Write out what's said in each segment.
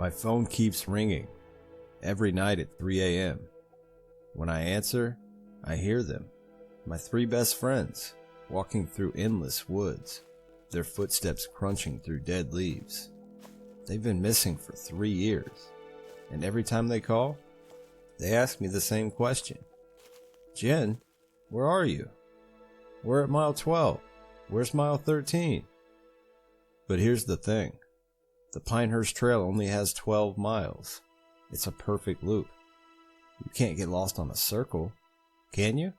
My phone keeps ringing, every night at 3 a.m. When I answer, I hear them, my 3 best friends, walking through endless woods, their footsteps crunching through dead leaves. They've been missing for 3 years, and every time they call, they ask me the same question. Jen, where are you? We're at mile 12. Where's mile 13? But here's the thing. The Pinehurst Trail only has 12 miles. It's a perfect loop. You can't get lost on a circle, can you?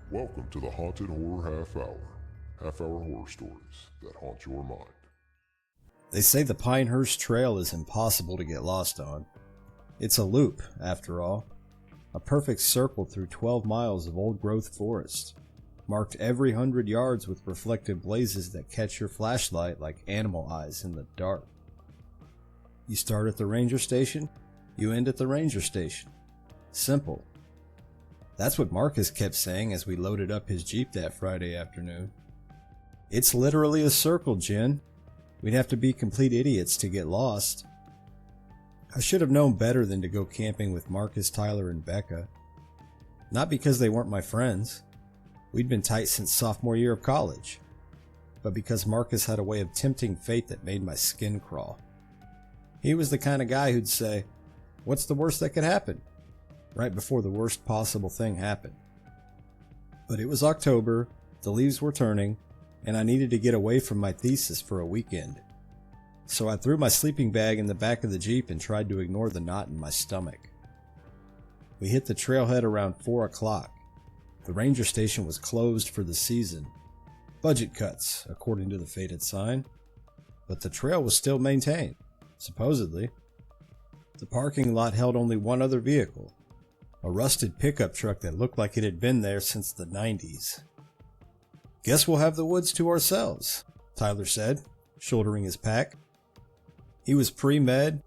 Welcome to the Haunted Horror Half-Hour horror stories that haunt your mind. They say the Pinehurst Trail is impossible to get lost on. It's a loop, after all. A perfect circle through 12 miles of old-growth forest, marked every 100 yards with reflective blazes that catch your flashlight like animal eyes in the dark. You start at the ranger station, you end at the ranger station. Simple. That's what Marcus kept saying as we loaded up his Jeep that Friday afternoon. It's literally a circle, Jen. We'd have to be complete idiots to get lost. I should have known better than to go camping with Marcus, Tyler, and Becca. Not because they weren't my friends. We'd been tight since sophomore year of college. But because Marcus had a way of tempting fate that made my skin crawl. He was the kind of guy who'd say, "What's the worst that could happen?" right before the worst possible thing happened. But it was October, the leaves were turning, and I needed to get away from my thesis for a weekend. So I threw my sleeping bag in the back of the Jeep and tried to ignore the knot in my stomach. We hit the trailhead around 4 o'clock. The ranger station was closed for the season. Budget cuts, according to the faded sign. But the trail was still maintained, supposedly. The parking lot held only one other vehicle. A rusted pickup truck that looked like it had been there since the 90s. "Guess we'll have the woods to ourselves," Tyler said, shouldering his pack. He was pre-med,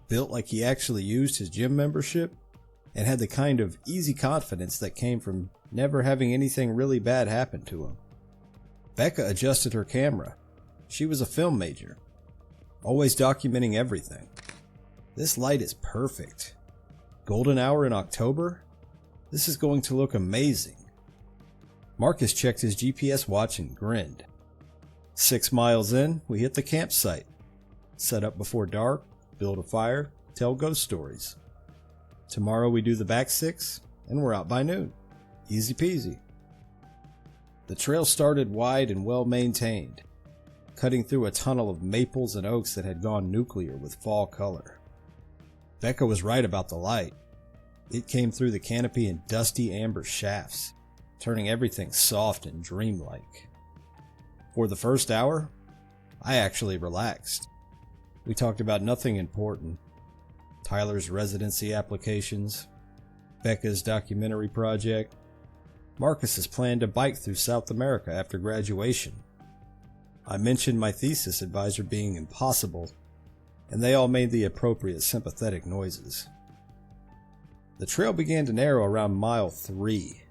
built like he actually used his gym membership, and had the kind of easy confidence that came from never having anything really bad happen to him. Becca adjusted her camera. She was a film major, always documenting everything. "This light is perfect. Golden hour in October? This is going to look amazing." Marcus checked his GPS watch and grinned. 6 miles in, we hit the campsite. Set up before dark, build a fire, tell ghost stories. Tomorrow we do the back 6, and we're out by noon. Easy peasy. The trail started wide and well maintained, cutting through a tunnel of maples and oaks that had gone nuclear with fall color. Becca was right about the light. It came through the canopy in dusty amber shafts, turning everything soft and dreamlike. For the first hour, I actually relaxed. We talked about nothing important. Tyler's residency applications, Becca's documentary project, Marcus's plan to bike through South America after graduation. I mentioned my thesis advisor being impossible, and they all made the appropriate sympathetic noises. The trail began to narrow around mile 3.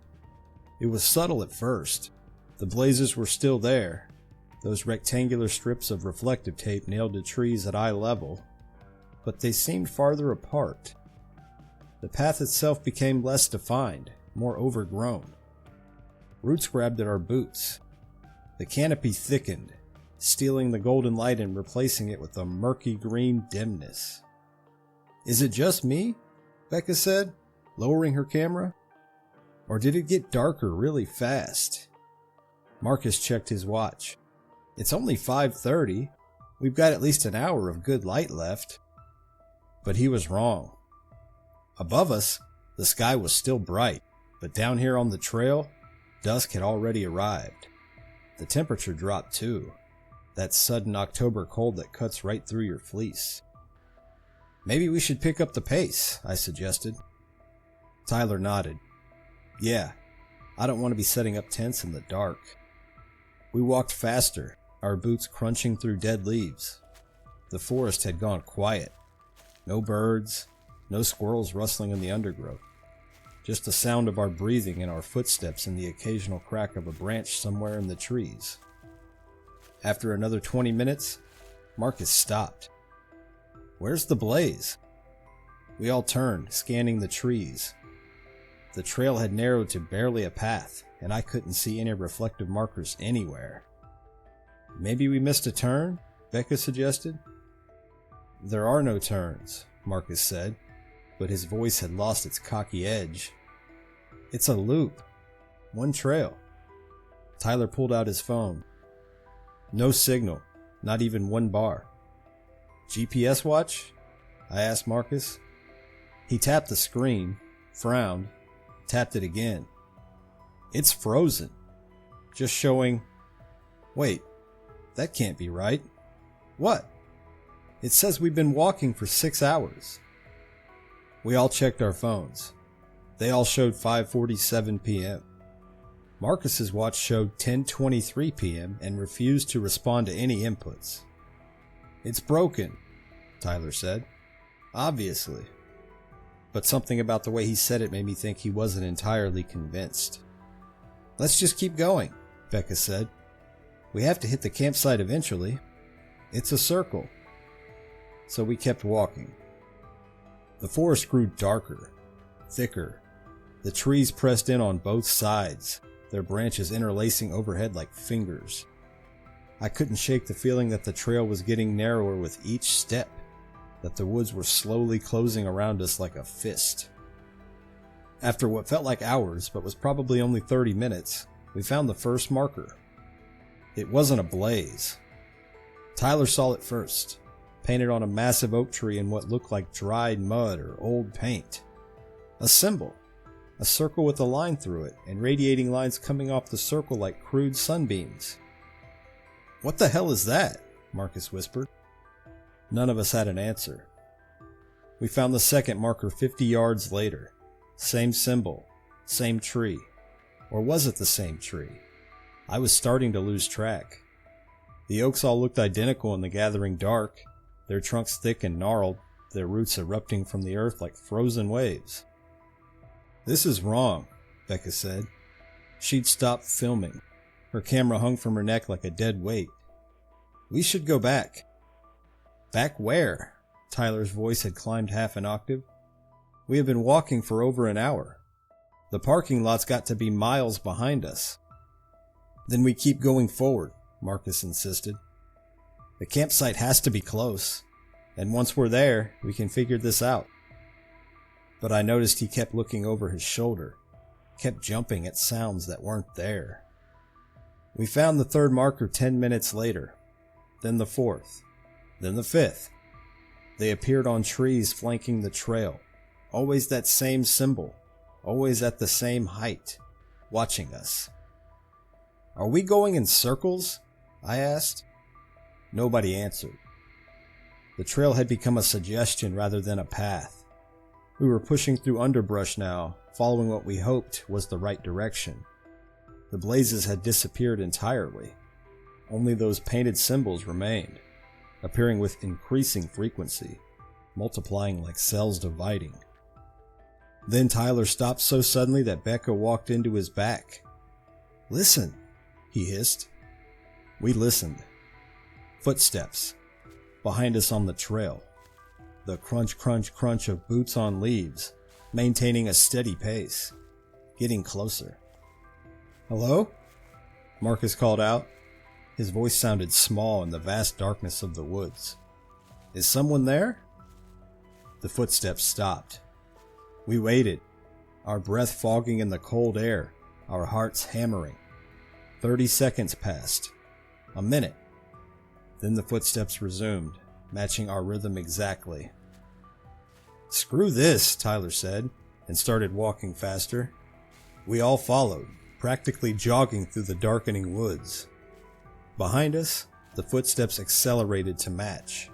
It was subtle at first. The blazes were still there, those rectangular strips of reflective tape nailed to trees at eye level, but they seemed farther apart. The path itself became less defined, more overgrown. Roots grabbed at our boots. The canopy thickened, stealing the golden light and replacing it with a murky green dimness. "Is it just me?" Becca said, lowering her camera. "Or did it get darker really fast?" Marcus checked his watch. "It's only 5:30. We've got at least an hour of good light left." But he was wrong. Above us, the sky was still bright, but down here on the trail, dusk had already arrived. The temperature dropped too. That sudden October cold that cuts right through your fleece. "Maybe we should pick up the pace," I suggested. Tyler nodded. "Yeah, I don't want to be setting up tents in the dark." We walked faster, our boots crunching through dead leaves. The forest had gone quiet. No birds, no squirrels rustling in the undergrowth. Just the sound of our breathing and our footsteps and the occasional crack of a branch somewhere in the trees. After another 20 minutes, Marcus stopped. "Where's the blaze?" We all turned, scanning the trees. The trail had narrowed to barely a path, and I couldn't see any reflective markers anywhere. "Maybe we missed a turn?" Becca suggested. "There are no turns," Marcus said, but his voice had lost its cocky edge. "It's a loop. One trail." Tyler pulled out his phone. No signal, not even one bar. "GPS watch?" I asked Marcus. He tapped the screen, frowned, tapped it again. "It's frozen. Just showing... Wait, that can't be right." "What?" "It says we've been walking for 6 hours." We all checked our phones. They all showed 5:47 p.m. Marcus's watch showed 10:23 p.m. and refused to respond to any inputs. "It's broken," Tyler said. "Obviously." But something about the way he said it made me think he wasn't entirely convinced. "Let's just keep going," Becca said. "We have to hit the campsite eventually. It's a circle." So we kept walking. The forest grew darker, thicker. The trees pressed in on both sides, their branches interlacing overhead like fingers. I couldn't shake the feeling that the trail was getting narrower with each step, that the woods were slowly closing around us like a fist. After what felt like hours, but was probably only 30 minutes, we found the first marker. It wasn't a blaze. Tyler saw it first, painted on a massive oak tree in what looked like dried mud or old paint. A symbol, a circle with a line through it, and radiating lines coming off the circle like crude sunbeams. "What the hell is that?" Marcus whispered. None of us had an answer. We found the second marker 50 yards later. Same symbol, same tree. Or was it the same tree? I was starting to lose track. The oaks all looked identical in the gathering dark, their trunks thick and gnarled, their roots erupting from the earth like frozen waves. "This is wrong," Becca said. She'd stopped filming. Her camera hung from her neck like a dead weight. "We should go back." "Back where?" Tyler's voice had climbed half an octave. "We have been walking for over an hour. The parking lot's got to be miles behind us." "Then we keep going forward," Marcus insisted. "The campsite has to be close, and once we're there, we can figure this out." But I noticed he kept looking over his shoulder, kept jumping at sounds that weren't there. We found the third marker 10 minutes later, then the fourth, then the fifth. They appeared on trees flanking the trail, always that same symbol, always at the same height, watching us. "Are we going in circles?" I asked. Nobody answered. The trail had become a suggestion rather than a path. We were pushing through underbrush now, following what we hoped was the right direction. The blazes had disappeared entirely. Only those painted symbols remained, appearing with increasing frequency, multiplying like cells dividing. Then Tyler stopped so suddenly that Becca walked into his back. "Listen," he hissed. We listened. Footsteps. Behind us on the trail. The crunch, crunch, crunch of boots on leaves, maintaining a steady pace. Getting closer. "Hello?" Marcus called out. His voice sounded small in the vast darkness of the woods. "Is someone there?" The footsteps stopped. We waited, our breath fogging in the cold air, our hearts hammering. 30 seconds passed. A minute. Then the footsteps resumed, matching our rhythm exactly. "Screw this," Tyler said, and started walking faster. We all followed, practically jogging through the darkening woods. Behind us, the footsteps accelerated to match.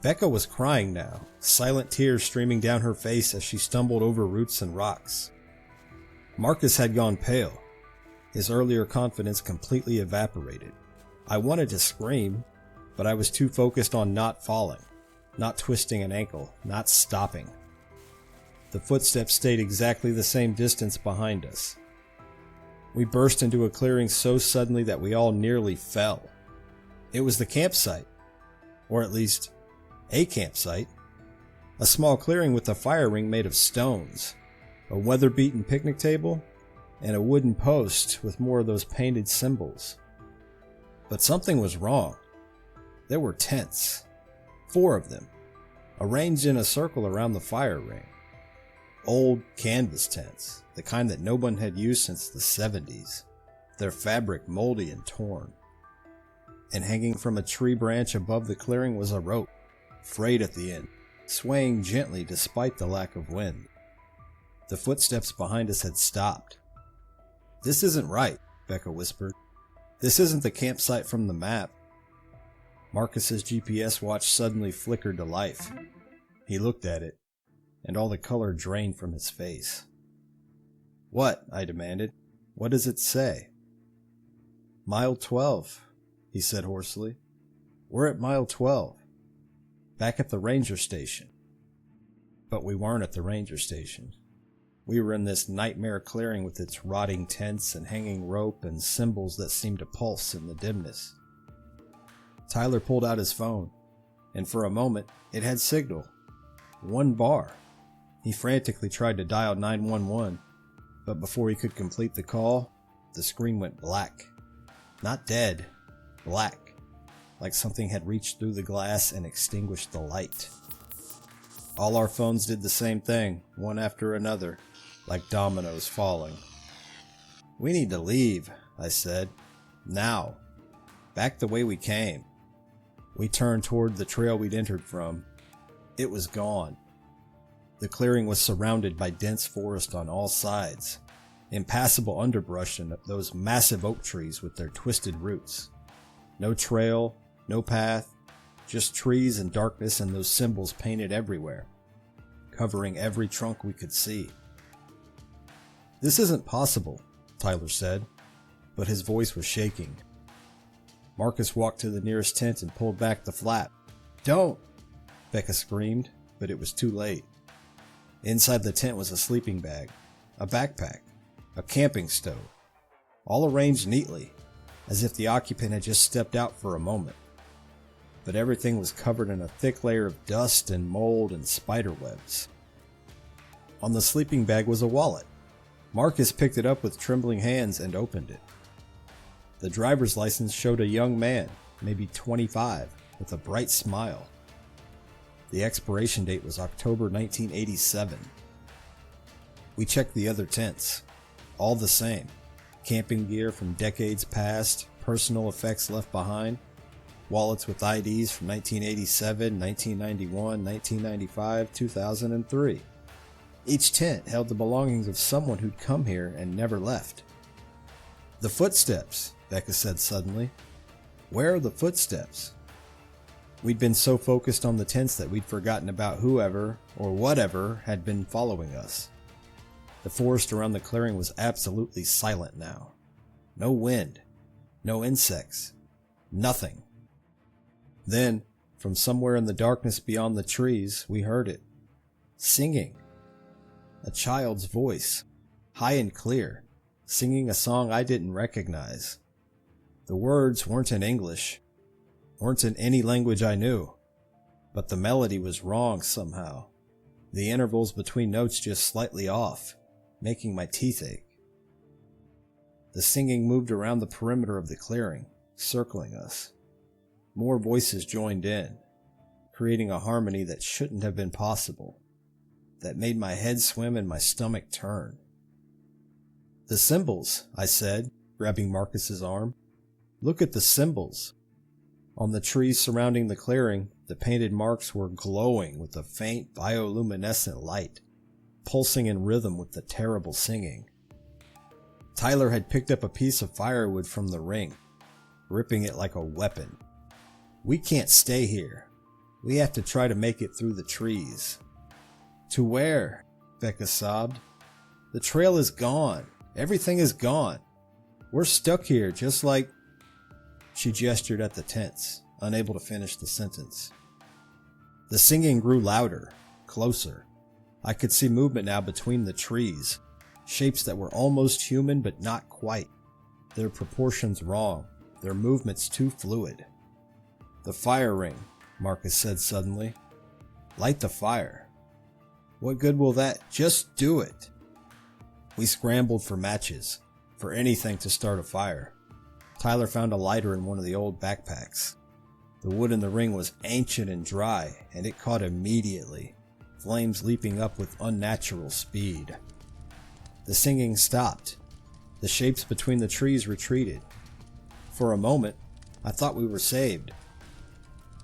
Becca was crying now, silent tears streaming down her face as she stumbled over roots and rocks. Marcus had gone pale. His earlier confidence completely evaporated. I wanted to scream, but I was too focused on not falling, not twisting an ankle, not stopping. The footsteps stayed exactly the same distance behind us. We burst into a clearing so suddenly that we all nearly fell. It was the campsite, or at least a campsite. A small clearing with a fire ring made of stones, a weather-beaten picnic table, and a wooden post with more of those painted symbols. But something was wrong. There were tents, 4 of them, arranged in a circle around the fire ring. Old canvas tents, the kind that no one had used since the 70s, their fabric moldy and torn. And hanging from a tree branch above the clearing was a rope, frayed at the end, swaying gently despite the lack of wind. The footsteps behind us had stopped. "This isn't right," Becca whispered. "This isn't the campsite from the map." Marcus's GPS watch suddenly flickered to life. He looked at it, and all the color drained from his face. "What?" I demanded. "What does it say?" "Mile 12, he said hoarsely. "We're at mile 12. Back at the ranger station." But we weren't at the ranger station. We were in this nightmare clearing with its rotting tents and hanging rope and symbols that seemed to pulse in the dimness. Tyler pulled out his phone, and for a moment it had signal. 1 bar. He frantically tried to dial 911, but before he could complete the call, the screen went black. Not dead, black, like something had reached through the glass and extinguished the light. All our phones did the same thing, one after another, like dominoes falling. "We need to leave," I said. "Now. Back the way we came." We turned toward the trail we'd entered from. It was gone. The clearing was surrounded by dense forest on all sides, impassable underbrush and those massive oak trees with their twisted roots. No trail, no path, just trees and darkness and those symbols painted everywhere, covering every trunk we could see. "This isn't possible," Tyler said, but his voice was shaking. Marcus walked to the nearest tent and pulled back the flap. "Don't!" Becca screamed, but it was too late. Inside the tent was a sleeping bag, a backpack, a camping stove, all arranged neatly, as if the occupant had just stepped out for a moment. But everything was covered in a thick layer of dust and mold and spider webs. On the sleeping bag was a wallet. Marcus picked it up with trembling hands and opened it. The driver's license showed a young man, maybe 25, with a bright smile. The expiration date was October 1987. We checked the other tents. All the same. Camping gear from decades past, personal effects left behind, wallets with IDs from 1987, 1991, 1995, 2003. Each tent held the belongings of someone who'd come here and never left. "The footsteps," Becca said suddenly. "Where are the footsteps?" We'd been so focused on the tents that we'd forgotten about whoever or whatever had been following us. The forest around the clearing was absolutely silent now. No wind, no insects, nothing. Then, from somewhere in the darkness beyond the trees, we heard it. Singing. A child's voice, high and clear, singing a song I didn't recognize. The words weren't in English, weren't in any language I knew, but the melody was wrong somehow. The intervals between notes just slightly off, making my teeth ache. The singing moved around the perimeter of the clearing, circling us. More voices joined in, creating a harmony that shouldn't have been possible, that made my head swim and my stomach turn. "The symbols," I said, grabbing Marcus's arm. "Look at the symbols." On the trees surrounding the clearing, the painted marks were glowing with a faint bioluminescent light, pulsing in rhythm with the terrible singing. Tyler had picked up a piece of firewood from the ring, ripping it like a weapon. "We can't stay here. We have to try to make it through the trees." "To where?" Becca sobbed. "The trail is gone. Everything is gone." We're stuck here, just like... She gestured at the tents, unable to finish the sentence. The singing grew louder, closer. I could see movement now between the trees, shapes that were almost human but not quite. Their proportions wrong, their movements too fluid. The fire ring, Marcus said suddenly. Light the fire. What good will that? Just do it. We scrambled for matches, for anything to start a fire. Tyler found a lighter in one of the old backpacks. The wood in the ring was ancient and dry, and it caught immediately, flames leaping up with unnatural speed. The singing stopped. The shapes between the trees retreated. For a moment, I thought we were saved.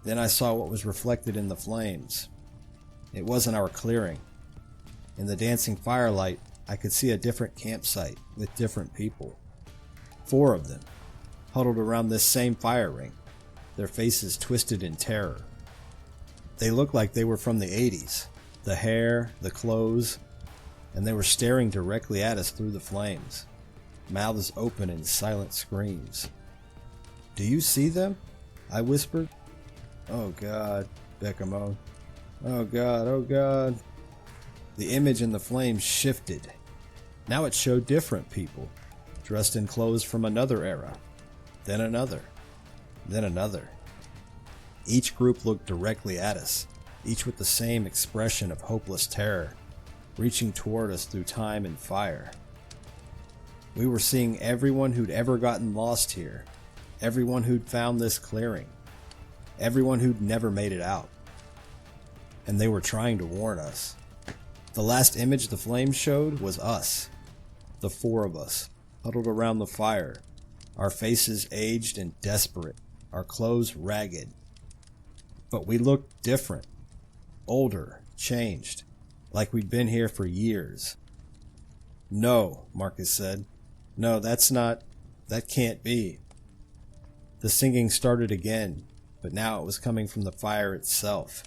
Then I saw what was reflected in the flames. It wasn't our clearing. In the dancing firelight, I could see a different campsite with different people. 4 of them, huddled around this same fire ring, their faces twisted in terror. They looked like they were from the 80s, the hair, the clothes, and they were staring directly at us through the flames, mouths open in silent screams. Do you see them? I whispered. Oh God, Becca moaned. Oh God, oh God. The image in the flames shifted. Now it showed different people, dressed in clothes from another era, then another, then another. Each group looked directly at us, each with the same expression of hopeless terror, reaching toward us through time and fire. We were seeing everyone who'd ever gotten lost here, everyone who'd found this clearing, everyone who'd never made it out. And they were trying to warn us. The last image the flames showed was us, the 4 of us, huddled around the fire, our faces aged and desperate, our clothes ragged. But we looked different, older, changed, like we'd been here for years. No, Marcus said. No, that can't be. The singing started again, but now it was coming from the fire itself.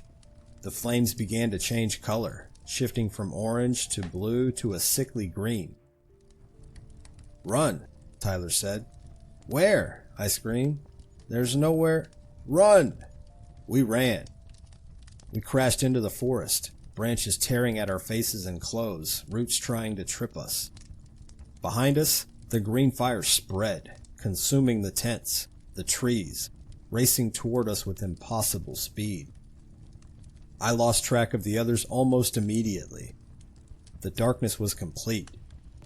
The flames began to change color, shifting from orange to blue to a sickly green. Run, Tyler said. Where? I screamed. There's nowhere. Run! We ran. We crashed into the forest, branches tearing at our faces and clothes, roots trying to trip us. Behind us, the green fire spread, consuming the tents, the trees, racing toward us with impossible speed. I lost track of the others almost immediately. The darkness was complete,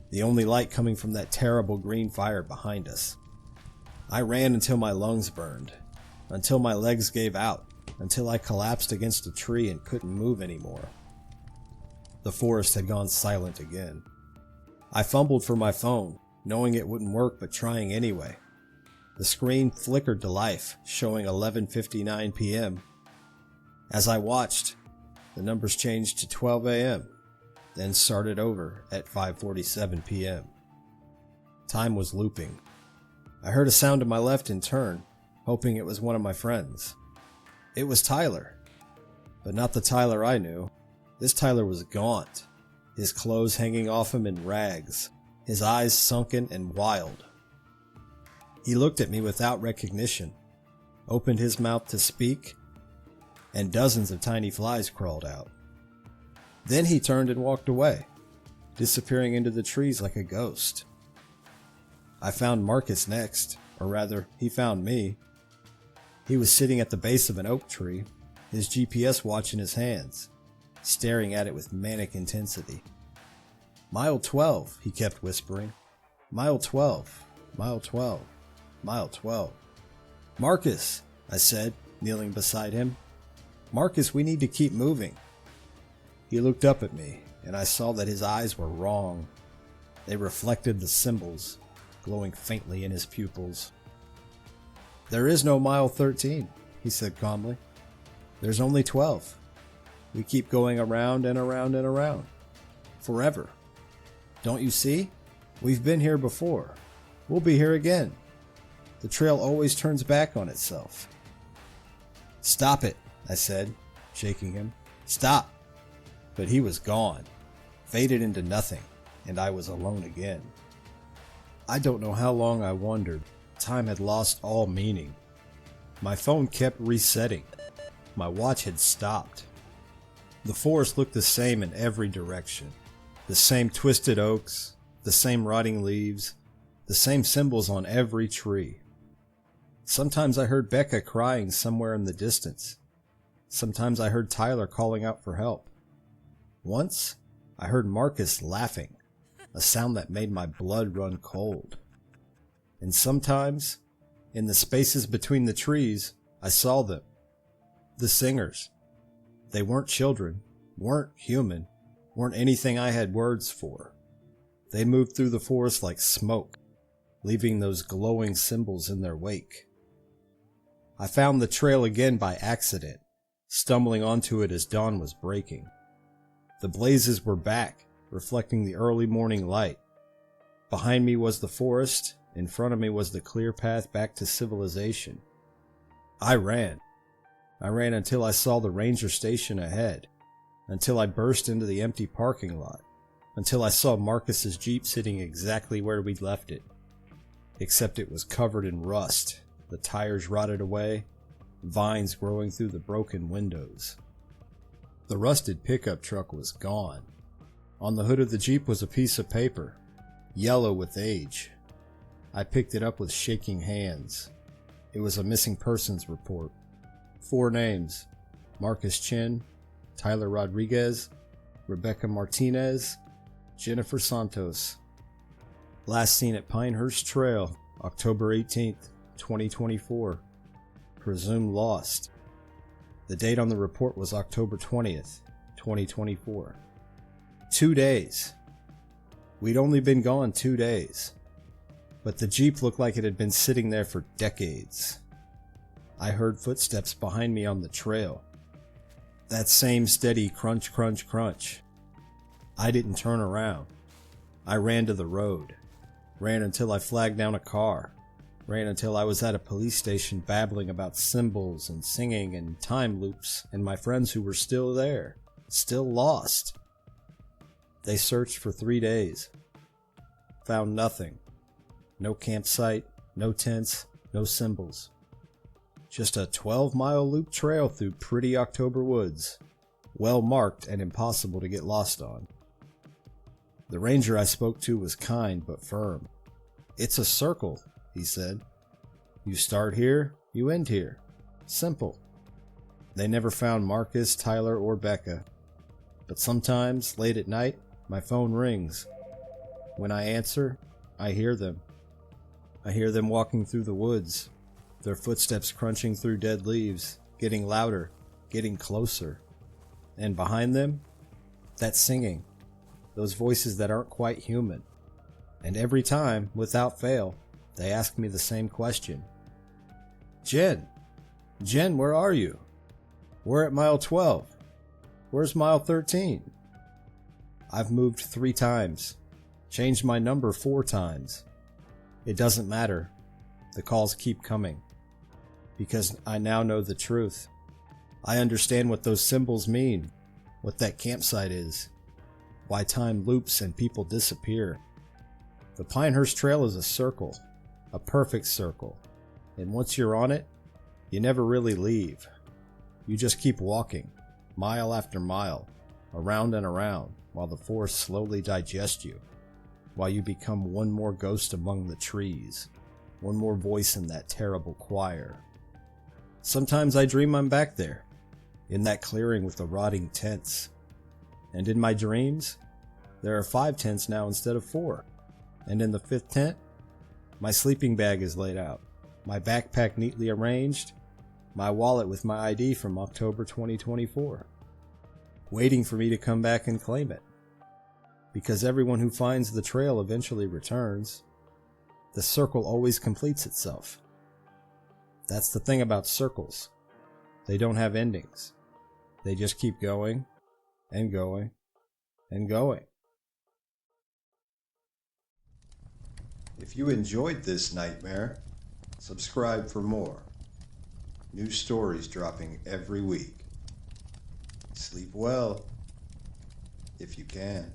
the only light coming from that terrible green fire behind us. I ran until my lungs burned, until my legs gave out, until I collapsed against a tree and couldn't move anymore. The forest had gone silent again. I fumbled for my phone, knowing it wouldn't work but trying anyway. The screen flickered to life, showing 11:59 p.m. As I watched, the numbers changed to 12 a.m., then started over at 5:47 p.m. Time was looping. I heard a sound to my left and turned, hoping it was one of my friends. It was Tyler, but not the Tyler I knew. This Tyler was gaunt, his clothes hanging off him in rags, his eyes sunken and wild. He looked at me without recognition, opened his mouth to speak, and dozens of tiny flies crawled out. Then he turned and walked away, disappearing into the trees like a ghost. I found Marcus next, or rather, he found me. He was sitting at the base of an oak tree, his GPS watch in his hands, staring at it with manic intensity. Mile 12, he kept whispering. Mile 12, mile 12, mile 12. Marcus, I said, kneeling beside him. Marcus, we need to keep moving. He looked up at me, and I saw that his eyes were wrong. They reflected the symbols, glowing faintly in his pupils. There is no mile 13, he said calmly. There's only 12. We keep going around and around and around. Forever. Don't you see? We've been here before. We'll be here again. The trail always turns back on itself. Stop it, I said, shaking him. Stop. But he was gone, faded into nothing, and I was alone again. I don't know how long I wondered. Time had lost all meaning. My phone kept resetting. My watch had stopped. The forest looked the same in every direction. The same twisted oaks, the same rotting leaves, the same symbols on every tree. Sometimes I heard Becca crying somewhere in the distance. Sometimes I heard Tyler calling out for help. Once, I heard Marcus laughing, a sound that made my blood run cold. And sometimes, in the spaces between the trees, I saw them. The singers. They weren't children, weren't human, weren't anything I had words for. They moved through the forest like smoke, leaving those glowing symbols in their wake. I found the trail again by accident, stumbling onto it as dawn was breaking. The blazes were back, reflecting the early morning light. Behind me was the forest, in front of me was the clear path back to civilization. I ran. I ran until I saw the ranger station ahead, until I burst into the empty parking lot, until I saw Marcus's Jeep sitting exactly where we'd left it. Except it was covered in rust, the tires rotted away, vines growing through the broken windows. The rusted pickup truck was gone. On the hood of the Jeep was a piece of paper, yellow with age. I picked it up with shaking hands. It was a missing persons report. 4 names: Marcus Chin, Tyler Rodriguez, Rebecca Martinez, Jennifer Santos. Last seen at Pinehurst Trail, October 18th, 2024. Presumed lost. The date on the report was October 20th, 2024. 2 days. We'd only been gone 2 days. But the Jeep looked like it had been sitting there for decades. I heard footsteps behind me on the trail. That same steady crunch, crunch, crunch. I didn't turn around. I ran to the road. Ran until I flagged down a car. Ran until I was at a police station babbling about symbols and singing and time loops and my friends who were still there, still lost. They searched for 3 days. Found nothing. No campsite, no tents, no symbols. Just a 12-mile loop trail through pretty October woods, well marked and impossible to get lost on. The ranger I spoke to was kind but firm. "It's a circle," he said. "You start here, you end here. Simple." They never found Marcus, Tyler, or Becca. But sometimes, late at night, my phone rings. When I answer, I hear them. I hear them walking through the woods, their footsteps crunching through dead leaves, getting louder, getting closer. And behind them, that singing, those voices that aren't quite human. And every time, without fail, they ask me the same question. Jen, where are you? We're at mile 12. Where's mile 13? I've moved 3 times, changed my number 4 times. It doesn't matter. The calls keep coming. Because I now know the truth. I understand what those symbols mean, what that campsite is, why time loops and people disappear. The Pinehurst Trail is a circle, a perfect circle, and once you're on it, you never really leave. You just keep walking, mile after mile, around and around, while the forest slowly digests you, while you become one more ghost among the trees, one more voice in that terrible choir. Sometimes I dream I'm back there, in that clearing with the rotting tents. And in my dreams, there are 5 tents now instead of 4. And in the 5th tent, my sleeping bag is laid out, my backpack neatly arranged, my wallet with my ID from October 2024, waiting for me to come back and claim it. Because everyone who finds the trail eventually returns. The circle always completes itself. That's the thing about circles. They don't have endings. They just keep going and going and going. If you enjoyed this nightmare, subscribe for more. New stories dropping every week. Sleep well, if you can.